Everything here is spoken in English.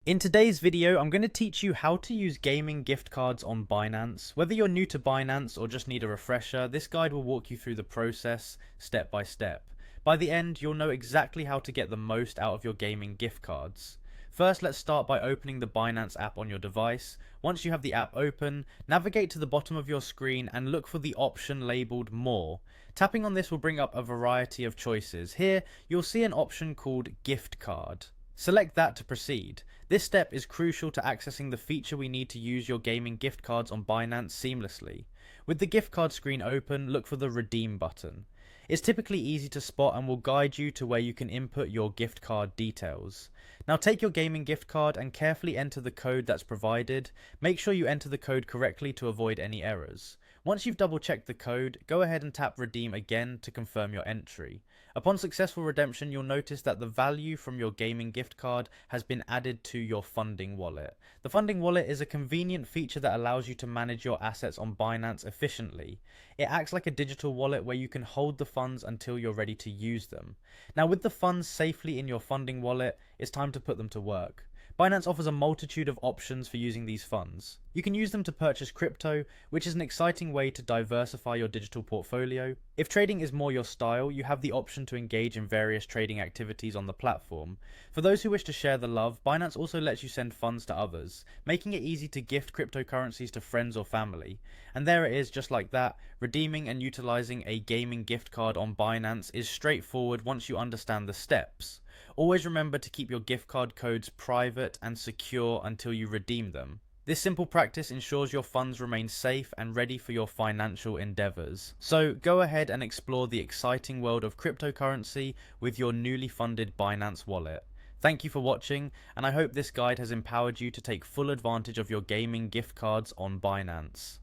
In today's video, I'm going to teach you how to use gaming gift cards on Binance. Whether you're new to Binance or just need a refresher, this guide will walk you through the process step by step. By the end, you'll know exactly how to get the most out of your gaming gift cards. First, let's start by opening the Binance app on your device. Once you have the app open, navigate to the bottom of your screen and look for the option labeled More. Tapping on this will bring up a variety of choices. Here, you'll see an option called Gift Card. Select that to proceed. This step is crucial to accessing the feature we need to use your gaming gift cards on Binance seamlessly. With the gift card screen open, look for the Redeem button. It's typically easy to spot and will guide you to where you can input your gift card details. Now take your gaming gift card and carefully enter the code that's provided. Make sure you enter the code correctly to avoid any errors. Once you've double checked the code, go ahead and tap Redeem again to confirm your entry. Upon successful redemption, you'll notice that the value from your gaming gift card has been added to your funding wallet. The funding wallet is a convenient feature that allows you to manage your assets on Binance efficiently. It acts like a digital wallet where you can hold the funds until you're ready to use them. Now, with the funds safely in your funding wallet, it's time to put them to work. Binance offers a multitude of options for using these funds. You can use them to purchase crypto, which is an exciting way to diversify your digital portfolio. If trading is more your style, you have the option to engage in various trading activities on the platform. For those who wish to share the love, Binance also lets you send funds to others, making it easy to gift cryptocurrencies to friends or family. And there it is, just like that. Redeeming and utilizing a gaming gift card on Binance is straightforward once you understand the steps. Always remember to keep your gift card codes private and secure until you redeem them. This simple practice ensures your funds remain safe and ready for your financial endeavors. So go ahead and explore the exciting world of cryptocurrency with your newly funded Binance wallet. Thank you for watching, and I hope this guide has empowered you to take full advantage of your gaming gift cards on Binance.